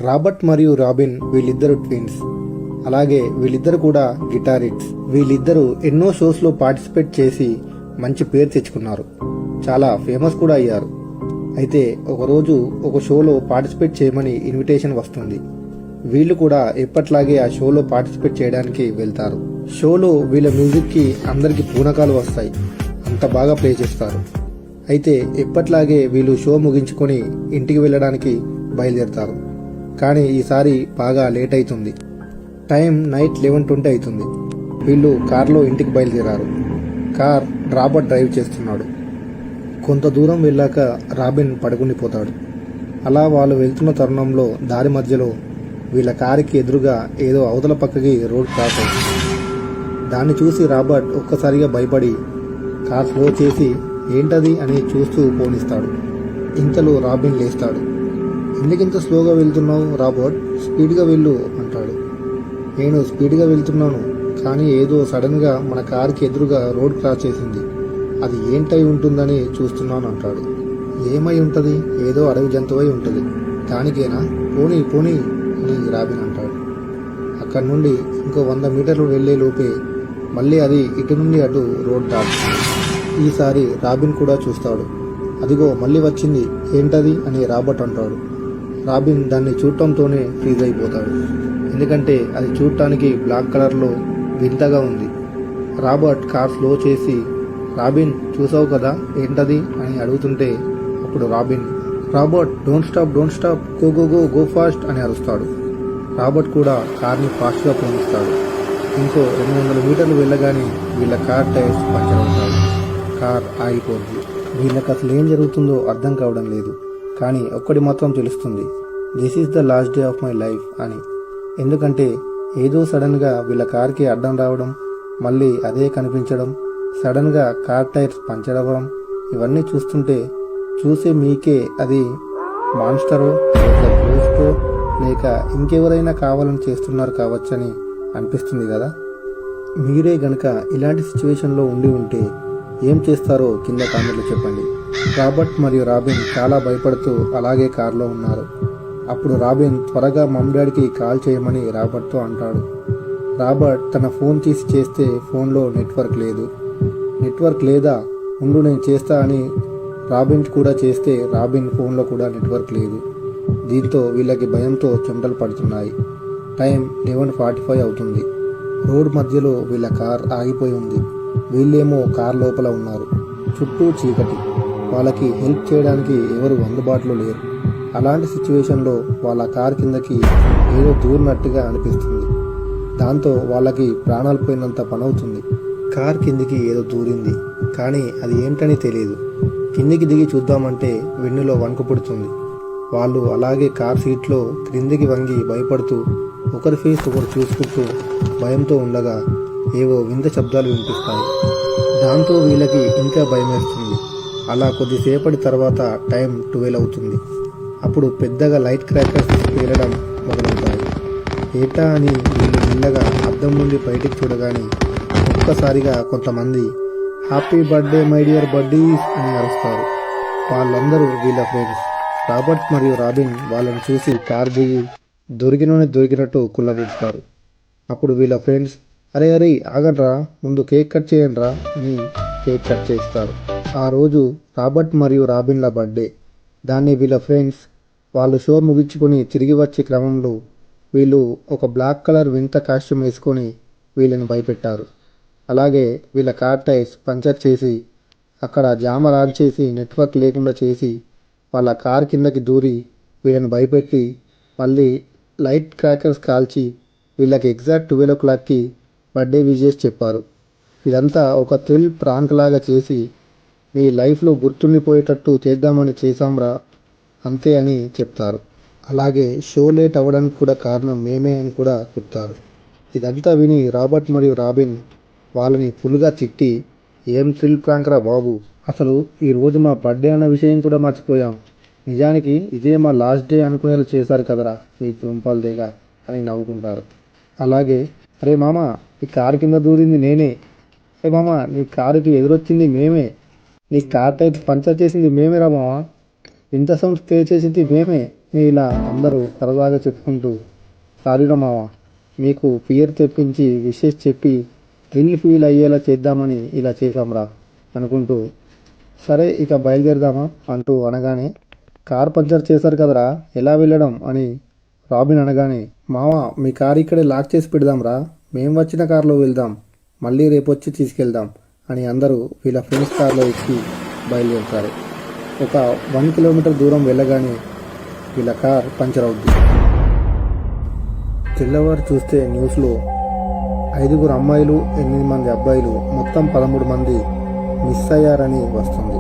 Robert మరియు robin వీళ్ళిద్దరు twins. అలాగే వీళ్ళిద్దరు కూడా గిటారిస్ట్స్. వీళ్ళిద్దరూ ఎన్నో షోస్లో పార్టిసిపేట్ చేసి మంచి పేరు తెచ్చుకున్నారు. చాలా ఫేమస్ కూడా అయ్యారు. అయితే ఒకరోజు ఒక షోలో పార్టిసిపేట్ చేయమని ఇన్విటేషన్ వస్తుంది. వీళ్ళు కూడా ఎప్పట్లాగే ఆ షోలో పార్టిసిపేట్ చేయడానికి వెళ్తారు. షోలో వీళ్ళ మ్యూజిక్కి అందరికి పూనకాలు వస్తాయి. అంత బాగా ప్లే చేస్తారు. అయితే ఎప్పట్లాగే వీళ్ళు షో ముగించుకొని ఇంటికి వెళ్ళడానికి బయలుదేరతారు. కానీ ఈసారి బాగా లేట్ అవుతుంది. టైం నైట్ 11:20 అవుతుంది. వీళ్ళు కార్లో ఇంటికి బయలుదేరారు. కార్ రాబర్ట్ డ్రైవ్ చేస్తున్నాడు. కొంత దూరం వెళ్ళాక రాబిన్ పడుకునిపోతాడు. అలా వాళ్ళు వెళ్తున్న తరుణంలో దారి మధ్యలో వీళ్ళ కారుకి ఎదురుగా ఏదో అవతల పక్కకి రోడ్ క్రాస్ అవుతుంది. దాన్ని చూసి రాబర్ట్ ఒక్కసారిగా భయపడి కార్ స్లో చేసి ఏంటది అని చూస్తూ పోనిస్తాడు. ఇంతలో రాబిన్ లేస్తాడు. ఎందుకింత స్లోగా వెళ్తున్నావు రాబర్ట్, స్పీడ్గా వెళ్ళు అంటాడు. నేను స్పీడ్గా వెళ్తున్నాను, కానీ ఏదో సడన్గా మన కార్కి ఎదురుగా రోడ్ క్రాస్ చేసింది. అది ఏంటై ఉంటుందని చూస్తున్నాను అంటాడు. ఏమై ఉంటుంది? ఏదో అడవి జంతువై ఉంటుంది. దానికేనా? పోనీ పోనీ అని రాబిన్ అంటాడు. అక్కడి నుండి ఇంకో 100 మీటర్లు వెళ్లే లోపే మళ్ళీ అది ఇటు నుండి అటు రోడ్ దాటుతుంది. ఈసారి రాబిన్ కూడా చూస్తాడు. అదిగో మళ్ళీ వచ్చింది, ఏంటది అని రాబర్ట్ అంటాడు. రాబిన్ దాన్ని చూడటంతోనే ఫ్రీజ్ అయిపోతాడు. ఎందుకంటే అది చూడటానికి బ్లాక్ కలర్లో వింతగా ఉంది. రాబర్ట్ కార్ స్లో చేసి రాబిన్ చూసావు కదా ఏంటది అని అడుగుతుంటే అప్పుడు Robert don't stop go go go go fast అని అరుస్తాడు. రాబర్ట్ కూడా కార్ని ఫాస్ట్గా పోనిస్తాడు. ఇంకో 200 మీటర్లు వెళ్ళగానే వీళ్ళ కార్ టైర్స్ పంచర్ అవుతాయి. కార్ ఆగిపోద్ది. వీళ్ళకి అసలు ఏం జరుగుతుందో అర్థం కావడం లేదు. కానీ ఒక్కటి మాత్రం తెలుస్తుంది, this is the last day of my life అని. ఎందుకంటే ఏదో సడన్గా వీళ్ళ కార్కి అడ్డం రావడం, మళ్ళీ అదే కనిపించడం, సడన్గా కార్ టైర్స్ పంచర్ అవ్వడం, ఇవన్నీ చూస్తుంటే చూసే మీకే అది మాన్స్టరో లేక గోస్టో లేక ఇంకెవరైనా కావాలని చేస్తున్నారు కావచ్చని అనిపిస్తుంది కదా. మీరే గనక ఇలాంటి సిచ్యువేషన్లో ఉండి ఉంటే ఏం చేస్తారో కింద కామెంట్లో చెప్పండి. రాబర్ట్ మరియు రాబిన్ చాలా భయపడుతూ అలాగే కారులో ఉన్నారు. అప్పుడు రాబిన్ త్వరగా మమ్ డాడీకి కాల్ చేయమని రాబర్ట్తో అంటాడు. రాబర్ట్ తన ఫోన్ తీసి చేస్తే ఫోన్లో నెట్వర్క్ లేదు. నెట్వర్క్ లేదా, ఉండు నేను చేస్తా అని రాబిన్ కూడా చేస్తే రాబిన్ ఫోన్లో కూడా నెట్వర్క్ లేదు. దీంతో వీళ్ళకి భయంతో చెమటలు పడుతున్నాయి. టైం 11:45 అవుతుంది. రోడ్ మధ్యలో వీళ్ళ కార్ ఆగిపోయి ఉంది. వీళ్ళేమో కార్ లోపల ఉన్నారు. చుట్టూ చీకటి. వాళ్ళకి హెల్ప్ చేయడానికి ఎవరు అందుబాటులో లేరు. అలాంటి సిచ్యువేషన్లో వాళ్ళ కార్ కిందకి ఏదో దూరినట్టుగా అనిపిస్తుంది. దాంతో వాళ్ళకి ప్రాణాలు పోయినంత పనవుతుంది. కార్ కిందికి ఏదో దూరింది, కానీ అది ఏంటని తెలియదు. కిందికి దిగి చూద్దామంటే వెన్నులో వణుకు పుడుతుంది. వాళ్ళు అలాగే కార్ సీట్లో క్రిందికి వంగి భయపడుతూ ఒకరి ఫేస్ ఒకరు చూసుకుంటూ భయంతో ఉండగా ఏవో వింత శబ్దాలు వినిపిస్తాయి. దాంతో వీళ్ళకి ఇంకా భయమేస్తుంది. అలా కొద్దిసేపటి తర్వాత టైం 12 అవుతుంది. అప్పుడు పెద్దగా లైట్ క్రాకర్స్ పేలడం మొదలవుతాయి. ఏటా అని వీళ్ళు మెల్లగా అద్దం నుండి బయటికి చూడగానే ఒక్కసారిగా కొంతమంది happy birthday my dear buddies అని అరుస్తారు. వాళ్ళందరూ వీళ్ళ ఫ్రెండ్స్. రాబర్ట్ మరియు రాబిన్ వాళ్ళని చూసి కార్ దిగి దొరికినట్టు కుల్లబుడతారు. అప్పుడు వీళ్ళ ఫ్రెండ్స్ అరే ఆగండ్రా, ముందు కేక్ కట్ చేయండిరా అని కేక్ కట్ చేస్తారు. ఆ రోజు రాబర్ట్ మరియు రాబిన్ల బర్త్డే. దాన్ని వీళ్ళ ఫ్రెండ్స్ వాళ్ళు షో ముగించుకొని తిరిగి వచ్చే క్రమంలో వీళ్ళు ఒక బ్లాక్ కలర్ వింత కాస్ట్యూమ్ వేసుకొని వీళ్ళని భయపెట్టారు. అలాగే వీళ్ళ కార్ టైర్స్ పంచర్ చేసి అక్కడ జామ ఆన్ చేసి నెట్వర్క్ లేకుండా చేసి వాళ్ళ కార్ కిందకి దూరి వీళ్ళని భయపెట్టి మళ్ళీ లైట్ క్రాకర్స్ కాల్చి వీళ్ళకి ఎగ్జాక్ట్ 12 o'clockకి బర్త్డే విషెస్ చెప్పారు. ఇదంతా ఒక థ్రిల్ ప్రాంక్ లాగా చేసి మీ లైఫ్లో గుర్తుండిపోయేటట్టు చేద్దామని చేసాంరా అంతే అని చెప్తారు. అలాగే షో లేట్ అవ్వడానికి కూడా కారణం మేమే అని కూడా చెప్తారు. ఇదంతా విని రాబర్ట్ మరియు రాబిన్ వాళ్ళని ఫుల్గా తిట్టి ఏం థ్రిల్ ప్రాంక్ రా బాబు, అసలు ఈరోజు మా బర్త్డే అన్న విషయం కూడా మర్చిపోయాం, నిజానికి ఇదే మా లాస్ట్ డే అనుకునేలా చేశారు కదరా ఈ తుంపాలు దేగ అని నవ్వుకుంటారు. అలాగే అరే మామ, ఈ కారు కింద దూరింది నేనే, ఏ మామ నీ కారుకి ఎదురొచ్చింది మేమే, నీ కార్ టైర్ పంచర్ చేసింది మేమే రా మామ, ఇంత సౌండ్ స్టే చేసింది మేమే, మీ ఇలా అందరూ సరదాగా చెప్పుకుంటూ సారీరా మామ, మీకు ఫియర్ తెప్పించి విషెస్ చెప్పి థ్రిల్ ఫీల్ అయ్యేలా చేద్దామని ఇలా చేశాంరా అనుకుంటూ సరే ఇక బయలుదేరదామా అంటూ అనగానే, కార్ పంచర్ చేశారు కదరా ఎలా వెళ్ళడం అని రాబిన్ అనగానే, మామ మీ కార్ ఇక్కడే లాక్ చేసి పెడదాంరా, మేము వచ్చిన కార్లో వెళ్దాం, మళ్ళీ రేపు వచ్చి తీసుకెళ్దాం అని అందరూ వీళ్ళ ఫ్రెండ్స్ కార్లో ఎక్కి బయలుదేరుతారు. ఒక 1 కిలోమీటర్ దూరం వెళ్ళగానే వీళ్ళ కార్ పంచర్ అవుద్ది. తెల్లవారు చూస్తే న్యూస్లో 5 అమ్మాయిలు 8 మంది అబ్బాయిలు మొత్తం 13 మంది మిస్ అయ్యారని వస్తుంది.